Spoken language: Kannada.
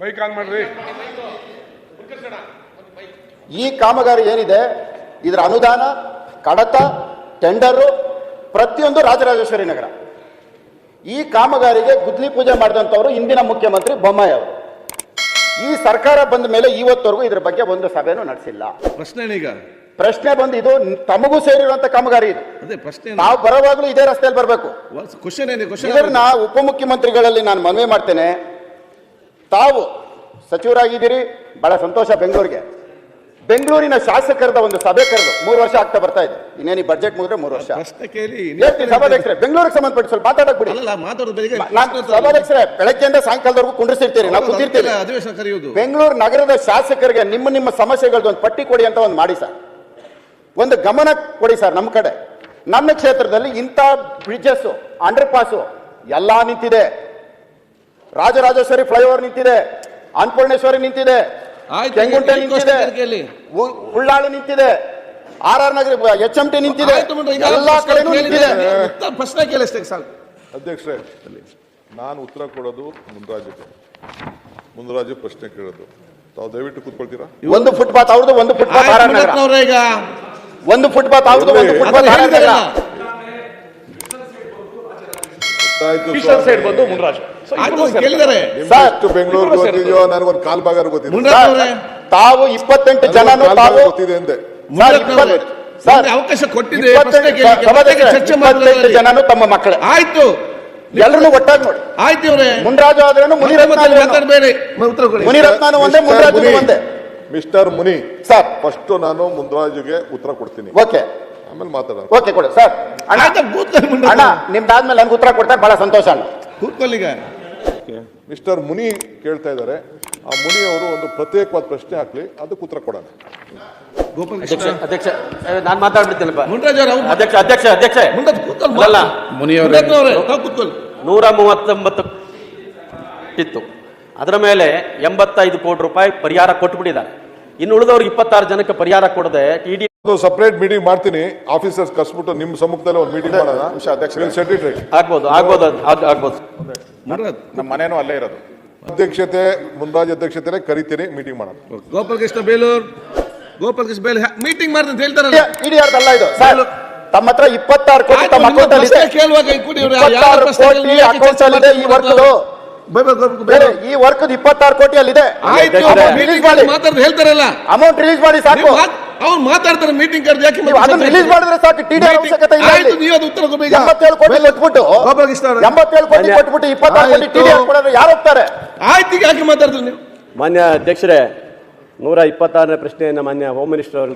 ಮೈಕ್ ಆನ್ ಮಾಡ್ರಿ. ಈ ಕಾಮಗಾರಿ ಏನಿದೆ ಇದರ ಅನುದಾನ, ಕಡತ, ಟೆಂಡರು ಪ್ರತಿಯೊಂದು ರಾಜರಾಜೇಶ್ವರಿ ನಗರ. ಈ ಕಾಮಗಾರಿಗೆ ಗುದ್ಲಿ ಪೂಜೆ ಮಾಡಿದಂಥವರು ಇಂದಿನ ಮುಖ್ಯಮಂತ್ರಿ ಬೊಮ್ಮಾಯಿ ಅವರು. ಈ ಸರ್ಕಾರ ಬಂದ ಮೇಲೆ ಇವತ್ತವರೆಗೂ ಇದ್ರ ಬಗ್ಗೆ ಒಂದು ಸಭೆನೂ ನಡೆಸಿಲ್ಲ. ಪ್ರಶ್ನೆ ಬಂದು ಇದು ತಮಗೂ ಸೇರಿರುವಂತ ಕಾಮಗಾರಿ ಇದು. ನಾವು ಬರುವಾಗಲೂ ಇದೇ ರಸ್ತೆಯಲ್ಲಿ ಬರಬೇಕು. ಇದನ್ನ ಉಪಮುಖ್ಯಮಂತ್ರಿಗಳಲ್ಲಿ ನಾನು ಮನವಿ ಮಾಡ್ತೇನೆ. ತಾವು ಸಚಿವರಾಗಿದ್ದೀರಿ, ಬಹಳ ಸಂತೋಷ. ಬೆಂಗಳೂರಿನ ಶಾಸಕರದ ಒಂದು ಸಭೆ ಕರೆದು 3 ವರ್ಷ ಆಗ್ತಾ ಬರ್ತಾ ಇದೆ. ಇನ್ನೇನು ಬಜೆಟ್ ಮುಗಿದ್ರೆ 3 ವರ್ಷ. ಸಭಾಧ್ಯಕ್ಷರೇ, ಬೆಂಗಳೂರಿಗೆ ಸಂಬಂಧಪಟ್ಟ ಸ್ವಲ್ಪ ಮಾತಾಡಕ್ ಬಿಡಿ. ಸಭಾಧ್ಯಕ್ಷರೇ, ಬೆಳಗ್ಗೆಯಿಂದ ಸಾಯಂಕಾಲದವರೆಗೂ ಕುಂಡ್ರಿಸಿರ್ತೀರಿ, ನಾವು ಕೂತಿರ್ತೀವಿ. ಬೆಂಗಳೂರು ನಗರದ ಶಾಸಕರಿಗೆ ನಿಮ್ಮ ಸಮಸ್ಯೆಗಳದ್ದು ಒಂದು ಪಟ್ಟಿ ಕೊಡಿ ಅಂತ ಒಂದು ಮಾಡಿ ಸರ್. ಒಂದು ಗಮನ ಕೊಡಿ ಸರ್. ನಮ್ಮ ಕಡೆ, ನನ್ನ ಕ್ಷೇತ್ರದಲ್ಲಿ ಇಂಥ ಬ್ರಿಡ್ಜಸ್, ಅಂಡರ್ ಪಾಸು ಎಲ್ಲಾ ನಿಂತಿದೆ. ರಾಜರಾಜೇಶ್ವರಿ ಫ್ಲೈಓವರ್ ನಿಂತಿದೆ, ಅನ್ನಪೂರ್ಣೇಶ್ವರಿ ನಿಂತಿದೆ, ಕೆಂಗುಂಟೆ ನಿಂತಿದೆ, ಉಳ್ಳಾಳು ನಿಂತಿದೆ, RR ನಗರ HMT ನಿಂತಿದೆ, ಎಲ್ಲಾ ಕಡೆನೂ ನಿಂತಿದೆ. ಪ್ರಶ್ನೆ ಕೇಳಿಸ್ತೇನೆ ಸರ್. ಅಧ್ಯಕ್ಷರೇ, ನಾನು ಉತ್ತರ ಕೊಡೋದು ಮುಂದರಾಜು ಪ್ರಶ್ನೆ ಕೇಳೋದು. ತಾವು ದಯವಿಟ್ಟು ಕೂತ್ಕೊಳ್ತೀರಾ? ಒಂದು ಫುಟ್ಪಾತ್ ಅವ್ರದ್ದು, ಒಂದು ಫುಟ್ಪಾತ್ RR ನಗರ. ಒಂದು ಫುಟ್ಪಾತ್ ಅವ್ರದ್ದು, ಒಂದು ಫುಟ್ಪಾತ್ RR ನಗರ. ಬೆಂಗಳೂರು ಗೊತ್ತಿದೆಯೋ ನನಗೊಂದು ಕಾಲ್ ಭಾಗ ಗೊತ್ತಿದೆ. ತಾವು 28 ಜನನು ತಾವು ಗೊತ್ತಿದೆ ಅಂದೆ ಅವಕಾಶ ಕೊಟ್ಟಿದೆ. 28 ಜನನು ತಮ್ಮ ಮಕ್ಕಳು. ಆಯ್ತು, ಎಲ್ಲರೂ ಒಟ್ಟಾಗಿ ನೋಡಿ. ಆಯ್ತು ಇವರೇ, ಮುನ್ರಾಜು ಆದ್ರೇನು, ಮುನಿರತ್ನ ಒಂದೇ, ಮುನ್ರಾಜು ಒಂದೇ. ಮಿಸ್ಟರ್ ಮುನಿ ಸರ್, ಫಸ್ಟ್ ನಾನು ಮುನ್ರಾಜುಗೆ ಉತ್ತರ ಕೊಡ್ತೀನಿ. ಓಕೆ, ಆಮೇಲೆ ಮಾತಾಡೋಣ. ಓಕೆ, ಕೊಡಿ ಸರ್. ಅಣ್ಣ, ನಿಮ್ದಾದ್ಮೇಲೆ ನನ್ಗೆ ಉತ್ತರ ಕೊಡ್ತಾರೆ, ಬಹಳ ಸಂತೋಷ. ಅಣ್ಣ ಕೂತ್ಕೊಳ್ಳಿಗ. ಮಿಸ್ಟರ್ ಮುನಿ ಕೇಳ್ತಾ ಇದ್ದಾರೆ. ಆ ಮುನಿ ಅವರು ಒಂದು ಪ್ರತ್ಯೇಕವಾದ ಪ್ರಶ್ನೆ ಹಾಕ್ಲಿ, ಅದಕ್ಕೆ ಉತ್ತರ ಕೊಡೋಣ. ಅಧ್ಯಕ್ಷ, ನಾನು ಮಾತಾಡ್ಬಿಡ್ತೀನಪ್ಪ. 139 ಇತ್ತು. ಅದರ ಮೇಲೆ 85 ಕೋಟಿ ರೂಪಾಯಿ ಪರಿಹಾರ ಕೊಟ್ಬಿಟ್ಟಿದ್ದಾರೆ. ಇನ್ನು ಉಳಿದವ್ರಿಗೆ 26 ಜನಕ್ಕೆ ಪರಿಹಾರ ಕೊಡದೆ TD ಸಪರೇಟ್ ಮೀಟಿಂಗ್ ಮಾಡ್ತೀನಿ. ಆಫೀಸರ್ಸ್ ಕರ್ಸ್ಬಿಟ್ಟು ನಿಮ್ಮ ಸಮ್ಮುಖದಲ್ಲಿ ಒಂದು ಮೀಟಿಂಗ್ ಮಾಡೋಣ. ಆಗ್ಬೋದು. ನಮ್ಮ ಮನೇನೂ ಅಲ್ಲೇ ಇರೋದು. ಅಧ್ಯಕ್ಷತೆ, ಮುನ್ರಾಜ್ ಅಧ್ಯಕ್ಷತೆ ಕರಿತೀನಿ, ಮೀಟಿಂಗ್ ಮಾಡೋಣ. ಗೋಪಾಲಕೃಷ್ಣ ಬೇಲೂರ್ ಮೀಟಿಂಗ್ ಮಾಡ್ತೀನಿ ಹೇಳ್ತಾರಲ್ಲ. ಅಲ್ಲ ಇದು ಸರ್, ತಮ್ಮ ಹತ್ರ 26 ಕೋಟಿ ತಮ್ಮ ಅಕೌಂಟ್ ಅಲ್ಲಿ ಇದೆ. ಕೇಳುವಾಗ ಅಕೌಂಟ್ ಅಲ್ಲಿ ಇದೆ. ಈ ವರ್ಕ್ 26 ಕೋಟಿ ಅಲ್ಲಿ ಇದೆ. ಹೇಳ್ತಾರಲ್ಲ, ಅಮೌಂಟ್ ರಿಲೀಸ್ ಮಾಡಿ ಸಾಕು. ಅವ್ರು ಮಾತಾಡ್ತಾರೆ ಮೀಟಿಂಗ್ ಕರೆದು. ಯಾಕೆ ರಿಲೀಸ್ ಮಾಡಿದ್ರೆ ಸಾಕು. TD ಅವಶ್ಯಕತೆ ಇಲ್ಲ. 87 ಕೋಟಿ ಕೊಟ್ಬಿಟ್ಟು 87 ಕೋಟಿ ಕೊಟ್ಬಿಟ್ಟು 26 ಕೋಟಿ TD ಕೊಡೋದು ಯಾರು ಹೋಗ್ತಾರೆ? ಆಯ್ತು, ಯಾಕೆ ಮಾತಾಡ್ತಾರೆ ನೀವು? ಮಾನ್ಯ ಅಧ್ಯಕ್ಷರೇ, 126ನೇ ಪ್ರಶ್ನೆಯನ್ನ ಮಾನ್ಯ ಹೋಮ್ ಮಿನಿಸ್ಟರ್ ಅವರು